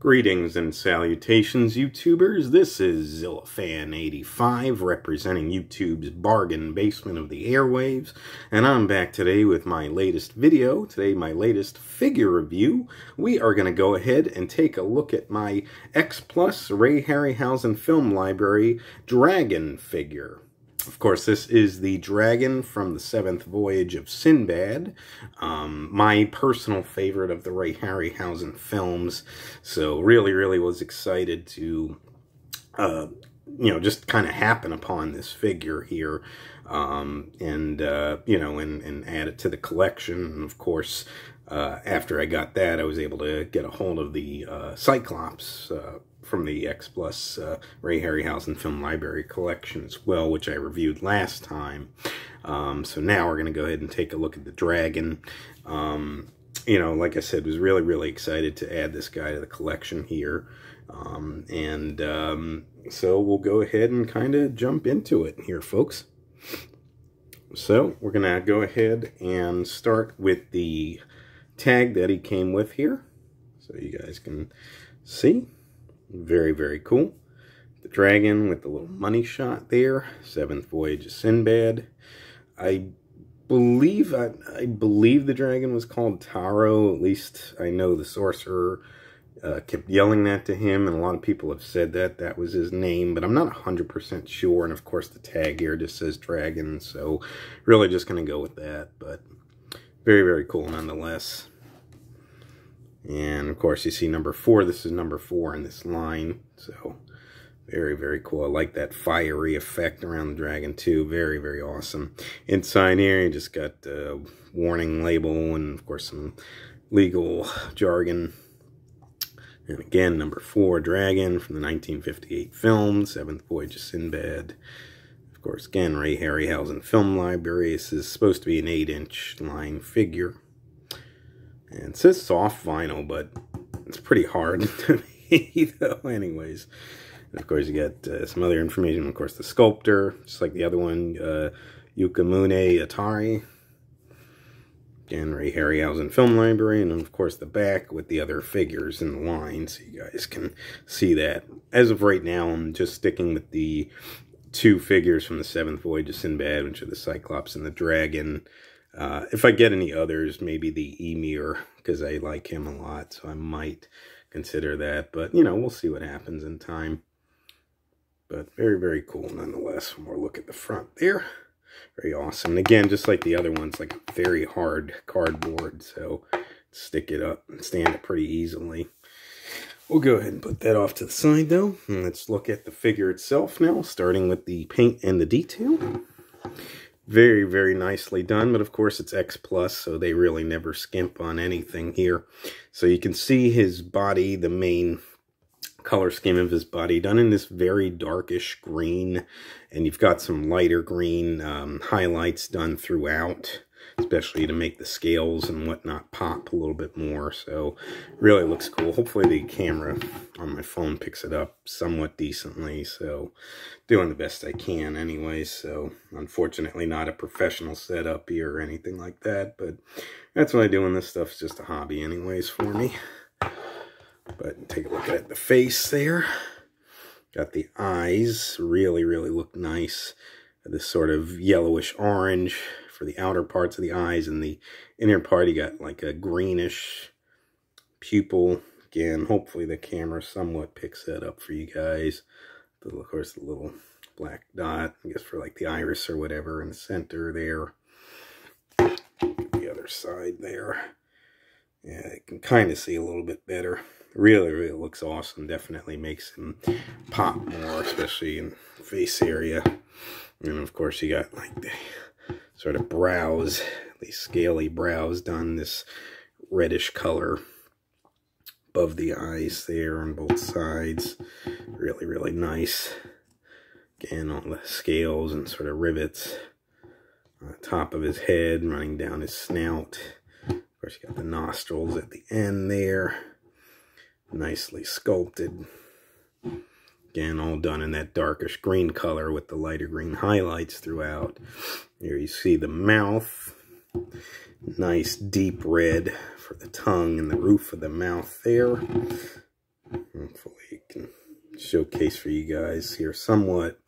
Greetings and salutations, YouTubers. This is ZillaFan85 representing YouTube's bargain basement of the airwaves, and I'm back today with my latest video. Today, my latest figure review. We are going to go ahead and take a look at my X Plus Ray Harryhausen film library dragon figure. Of course, this is the dragon from the 7th Voyage of Sinbad, my personal favorite of the Ray Harryhausen films. So really was excited to, just kind of happen upon this figure here, and add it to the collection. And of course, after I got that, I was able to get a hold of the Cyclops from the X Plus Ray Harryhausen Film Library collection as well, which I reviewed last time. So now we're going to go ahead and take a look at the dragon. Like I said, was really excited to add this guy to the collection here. So we'll go ahead and kind of jump into it here, folks. So we're going to go ahead and start with the tag that he came with here, so you guys can see. Very cool. The dragon with the little money shot there. 7th Voyage of Sinbad. I believe the dragon was called Taro. At least I know the sorcerer kept yelling that to him, and a lot of people have said that was his name, but I'm not 100% sure. And of course the tag here just says dragon, so really just going to go with that. But very cool nonetheless. And of course you see number 4. This is number 4 in this line, so very cool. I like that fiery effect around the dragon too. Very awesome. Inside here you just got the warning label and of course some legal jargon. And again, number 4 dragon from the 1958 film 7th Voyage of Sinbad. Of course, again, Ray Harryhausen Film Library. This is supposed to be an 8-inch line figure. And it says soft vinyl, but it's pretty hard to me, though, anyways. And of course, you got some other information. Of course, the sculptor, just like the other one, Yukamune Atari. Again, Ray Harryhausen Film Library. And then, of course, the back with the other figures in the line, so you guys can see that. As of right now, I'm just sticking with the 2 figures from the 7th Voyage of Sinbad, which are the Cyclops and the dragon. If I get any others, maybe the Emir, because I like him a lot, so I might consider that. But, we'll see what happens in time. But very cool nonetheless. One more look at the front there. Very awesome. And again, just like the other ones, like a very hard cardboard, so stick it up and stand it pretty easily. We'll go ahead and put that off to the side, though. And let's look at the figure itself now, starting with the paint and the detail. Very nicely done, but of course it's X Plus, so they really never skimp on anything here. So you can see his body, the main color scheme of his body, done in this very darkish green, and you've got some lighter green highlights done throughout, especially to make the scales and whatnot pop a little bit more. So really looks cool. Hopefully the camera on my phone picks it up somewhat decently, so doing the best I can anyways. So unfortunately not a professional setup here or anything like that, but that's what I do when this stuff's just a hobby anyways for me. But take a look at the face there. Got the eyes, really look nice. This sort of yellowish orange for the outer parts of the eyes, and the inner part you got like a greenish pupil. Again, hopefully the camera somewhat picks that up for you guys. But of course the little black dot, I guess for like the iris or whatever in the center there. The other side there. Yeah, you can kind of see a little bit better. Really looks awesome. Definitely makes him pop more, especially in the face area. And of course you got like the sort of brows, these scaly brows done this reddish color above the eyes there on both sides. Really nice. Again, all the scales and sort of rivets on the top of his head running down his snout. Of course you got the nostrils at the end there. Nicely sculpted. Again, all done in that darkish green color with the lighter green highlights throughout. Here you see the mouth. Nice deep red for the tongue and the roof of the mouth there. Hopefully it can showcase for you guys here somewhat.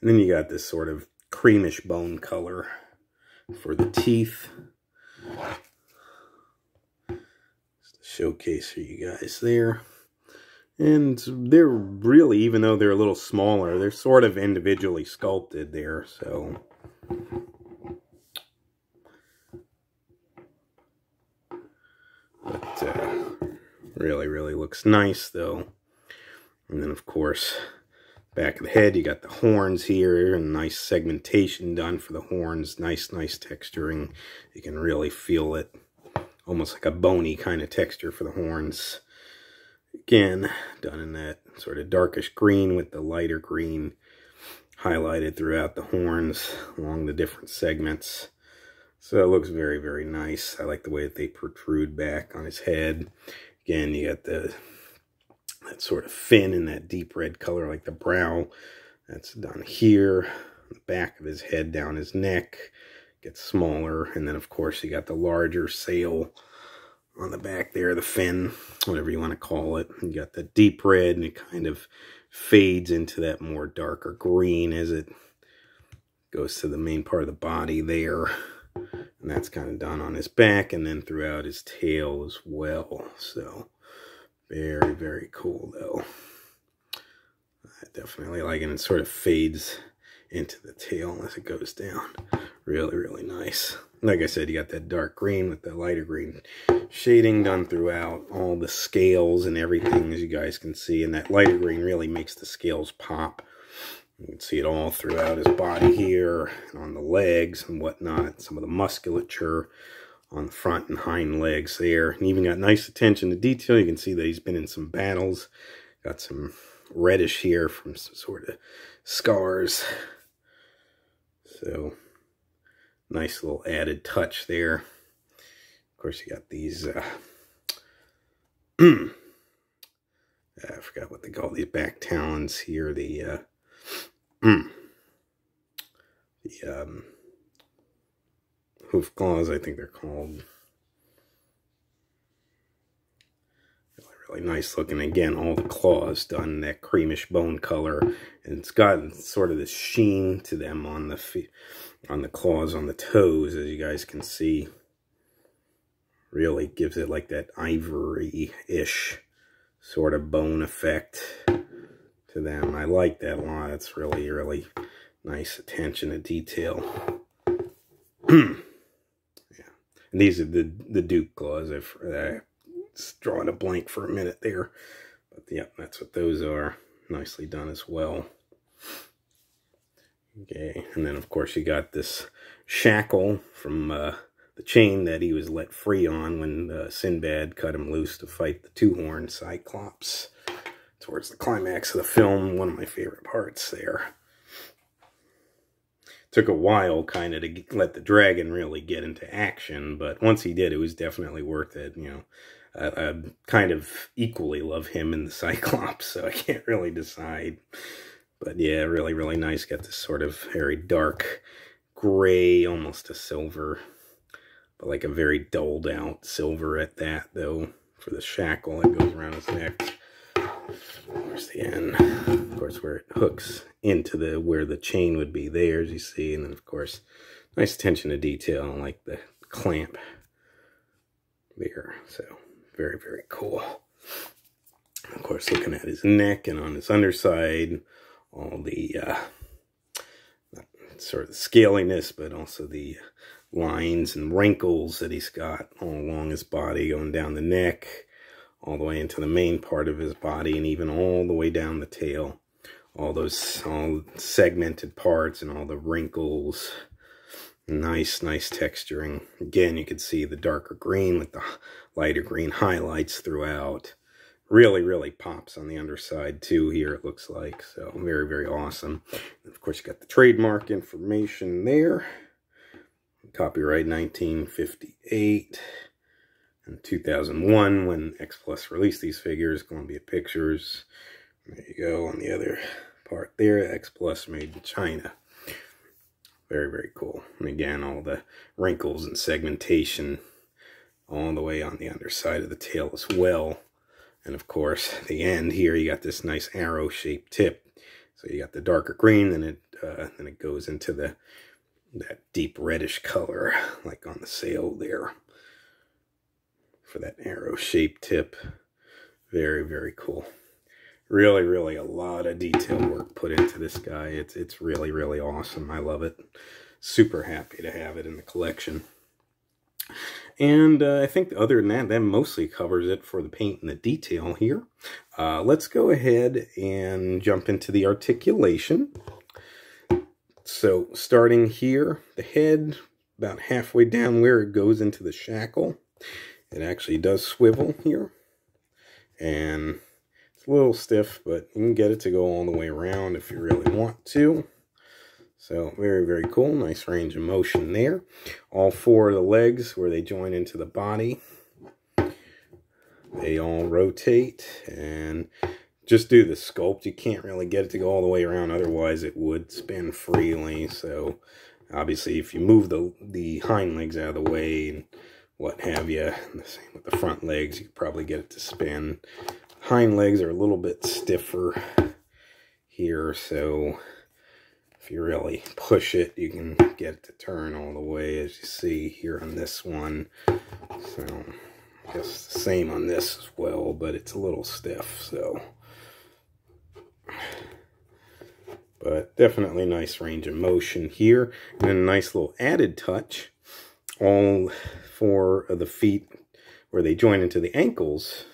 And then you got this sort of creamish bone color for the teeth. Just to showcase for you guys there. And they're really, even though they're a little smaller, they're sort of individually sculpted there, so. But really, really looks nice, though. And then, of course, back of the head, you got the horns here, and nice segmentation done for the horns. Nice texturing. You can really feel it. Almost like a bony kind of texture for the horns. Again, done in that sort of darkish green with the lighter green highlighted throughout the horns along the different segments. So it looks very, very nice. I like the way that they protrude back on his head. Again, you got that sort of fin in that deep red color like the brow. That's done here. The back of his head down his neck gets smaller. And then, of course, you got the larger sail on the back there, the fin, whatever you want to call it. You got the deep red, and it kind of fades into that more darker green as it goes to the main part of the body there. And that's kind of done on his back and then throughout his tail as well. So, very, very cool, though. I definitely like it. And it sort of fades into the tail as it goes down. Really, really nice. Like I said, you got that dark green with the lighter green shading done throughout all the scales and everything, as you guys can see. And that lighter green really makes the scales pop. You can see it all throughout his body here, and on the legs and whatnot. Some of the musculature on the front and hind legs there. And even got nice attention to detail. You can see that he's been in some battles. Got some reddish here from some sort of scars. So, nice little added touch there. Of course, you got these, I forgot what they call these back talons here. The hoof claws, I think they're called. Really nice looking. Again, all the claws done that creamish bone color, and it's got sort of this sheen to them on the feet, on the claws, on the toes, as you guys can see. Really gives it like that ivory-ish sort of bone effect to them. I like that a lot. It's really, really nice attention to detail. Yeah, and these are the Duke claws. I drawing a blank for a minute there, but yep, that's what those are. Nicely done as well. Okay, and then of course you got this shackle from the chain that he was let free on when Sinbad cut him loose to fight the two-horned Cyclops towards the climax of the film. One of my favorite parts there. Took a while kind of to let the dragon really get into action, but once he did, it was definitely worth it. You know, I kind of equally love him and the Cyclops, so I can't really decide. But yeah, really, really nice. Got this sort of very dark gray, almost a silver, but like a very dulled out silver at that, though, for the shackle that goes around his neck. Where's the end? Of course, where it hooks into the where the chain would be there, as you see. And then, of course, nice attention to detail, like the clamp there. So, very, very cool. Of course, looking at his neck and on his underside, all the sort of the scaliness, but also the lines and wrinkles that he's got all along his body, going down the neck, all the way into the main part of his body, and even all the way down the tail. All those all segmented parts and all the wrinkles. Nice, nice texturing. Again, you can see the darker green with the lighter green highlights throughout. Really, really pops on the underside too here, it looks like. So, very, very awesome. And of course, you got the trademark information there. Copyright 1958 and 2001 when X Plus released these figures. Columbia Pictures. There you go on the other part there. X Plus made in China. Very, very cool. And again, all the wrinkles and segmentation all the way on the underside of the tail as well. And of course, the end here, you got this nice arrow-shaped tip. So you got the darker green, then it goes into that deep reddish color, like on the sail there, for that arrow-shaped tip. Very, very cool. Really, really a lot of detail work put into this guy. It's really, really awesome. I love it. Super happy to have it in the collection. And I think other than that, that mostly covers it for the paint and the detail here. Let's go ahead and jump into the articulation. So starting here, the head, about halfway down where it goes into the shackle, it actually does swivel here. And it's a little stiff, but you can get it to go all the way around if you really want to. So very, very cool. Nice range of motion there. All four of the legs where they join into the body, they all rotate. And just do the sculpt. You can't really get it to go all the way around. Otherwise, it would spin freely. So obviously, if you move the hind legs out of the way and what have you, and the same with the front legs, you could probably get it to spin. Hind legs are a little bit stiffer here, so if you really push it, you can get it to turn all the way, as you see here on this one. So I guess the same on this as well, but it's a little stiff, so. But definitely nice range of motion here. And then a nice little added touch. All four of the feet where they join into the ankles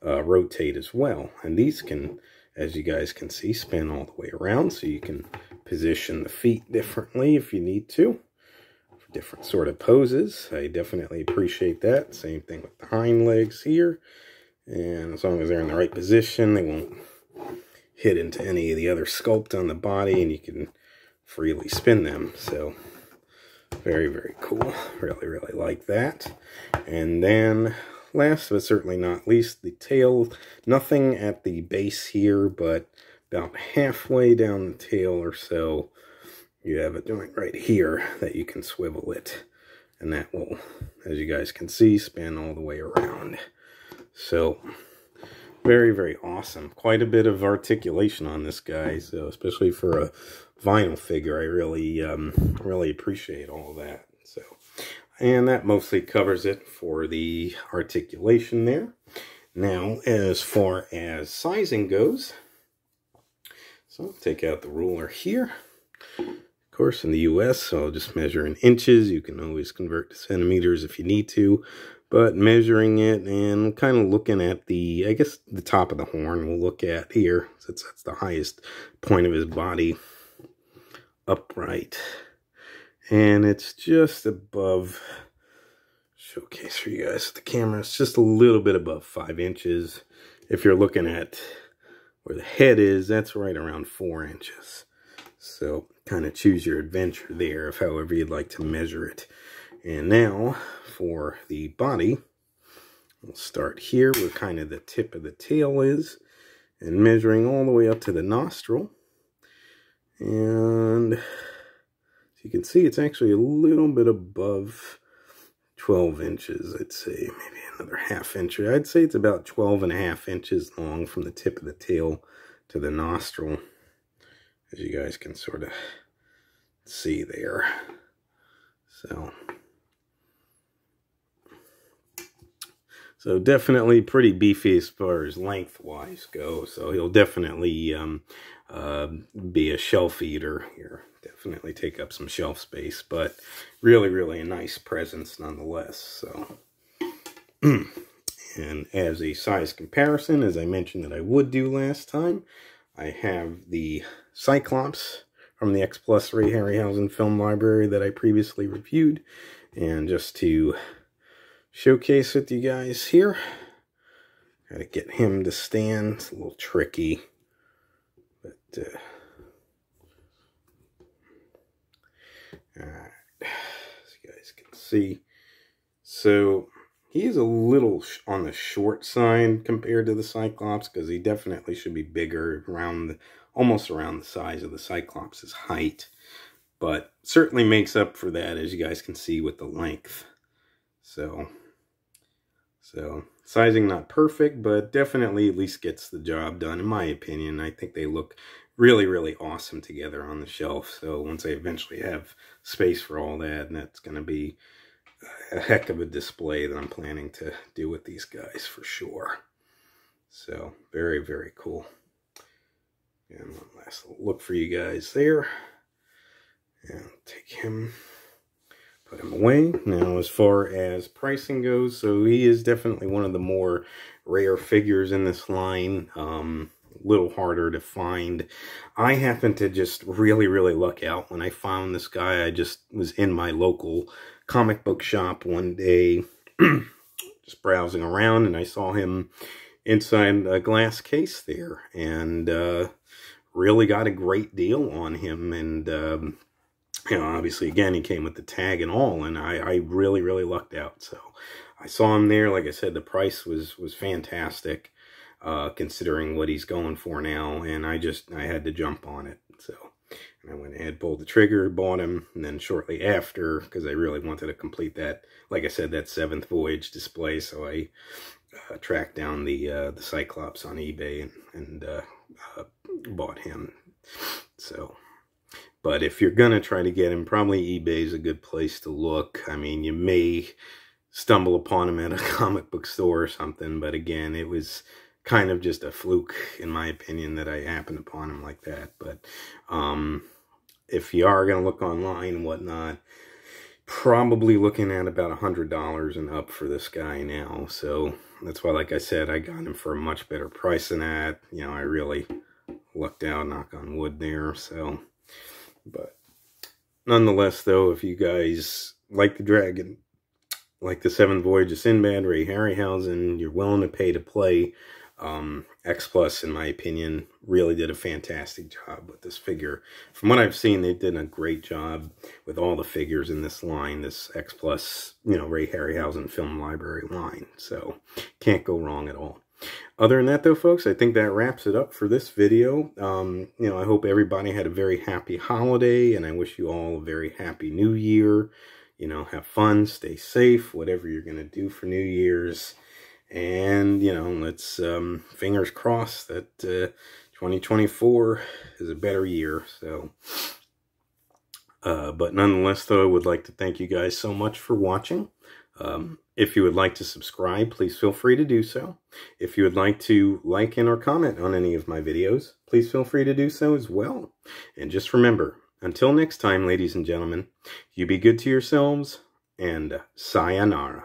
rotate as well. And these can, as you guys can see, spin all the way around. So you can position the feet differently if you need to, for different sort of poses. I definitely appreciate that. Same thing with the hind legs here. And as long as they're in the right position, they won't hit into any of the other sculpt on the body, and you can freely spin them. So very, very cool. Really, really like that. And then last but certainly not least, the tail. Nothing at the base here, but about halfway down the tail or so, you have a joint right here that you can swivel it. And that will, as you guys can see, spin all the way around. So very, very awesome. Quite a bit of articulation on this guy. So especially for a vinyl figure, I really appreciate all of that. So, and that mostly covers it for the articulation there. Now, as far as sizing goes, so I'll take out the ruler here. Of course, in the US, so I'll just measure in inches. You can always convert to centimeters if you need to. But measuring it and kind of looking at the, I guess, the top of the horn we'll look at here, since that's the highest point of his body, upright. And it's just above, showcase for you guys with the camera, it's just a little bit above 5 inches. If you're looking at where the head is, that's right around 4 inches. So kind of choose your adventure there of however you'd like to measure it. And now for the body, we'll start here where kind of the tip of the tail is, and measuring all the way up to the nostril. And as you can see, it's actually a little bit above 12 inches, I'd say, maybe another ½ inch. I'd say it's about 12.5 inches long from the tip of the tail to the nostril, as you guys can sort of see there. So definitely pretty beefy as far as lengthwise go. So he'll definitely be a shelf eater here. Definitely take up some shelf space, but really, really a nice presence nonetheless. So, and as a size comparison, as I mentioned that I would do last time, I have the Cyclops from the X Plus Ray Harryhausen film library that I previously reviewed. And just to showcase with you guys here, gotta get him to stand. It's a little tricky, but alright, as you guys can see, so he's a little on the short side compared to the Cyclops, because he definitely should be bigger, around almost around the size of the Cyclops' height, but certainly makes up for that, as you guys can see, with the length. So Sizing not perfect, but definitely at least gets the job done, in my opinion. I think they look really, really awesome together on the shelf. So once I eventually have space for all that, and that's going to be a heck of a display that I'm planning to do with these guys for sure. So very, very cool. And one last little look for you guys there. And take him, put him away. Now, as far as pricing goes, so he is definitely one of the more rare figures in this line. A little harder to find. I happened to just really, really luck out when I found this guy. I just was in my local comic book shop one day, just browsing around, and I saw him inside a glass case there, and really got a great deal on him. And you know, obviously, again, he came with the tag and all, and I really, really lucked out. So I saw him there. Like I said, the price was fantastic, considering what he's going for now, and I had to jump on it. So, and I went ahead, pulled the trigger, bought him, and then shortly after, because I really wanted to complete that, like I said, that 7th Voyage display, so I tracked down the Cyclops on eBay and bought him. So, but if you're gonna try to get him, probably eBay is a good place to look. I mean, you may stumble upon him at a comic book store or something, but again, it was kind of just a fluke, in my opinion, that I happened upon him like that. But if you are gonna look online and whatnot, probably looking at about $100 and up for this guy now. So that's why, like I said, I got him for a much better price than that. You know, I really lucked out, knock on wood there. So, but nonetheless, though, if you guys like the Dragon, like the 7th Voyage of Sinbad, Ray Harryhausen, you're willing to pay to play, X Plus, in my opinion, really did a fantastic job with this figure. From what I've seen, they did a great job with all the figures in this line, this X Plus, you know, Ray Harryhausen Film Library line. So, can't go wrong at all. Other than that, though, folks, I think that wraps it up for this video. You know, I hope everybody had a very happy holiday, and I wish you all a very happy New Year. You know, have fun, stay safe, whatever you're going to do for New Year's. And, you know, let's, fingers crossed that 2024 is a better year. So, but nonetheless, though, I would like to thank you guys so much for watching. If you would like to subscribe, please feel free to do so. If you would like to like and or comment on any of my videos, please feel free to do so as well. And just remember, until next time, ladies and gentlemen, you be good to yourselves, and sayonara.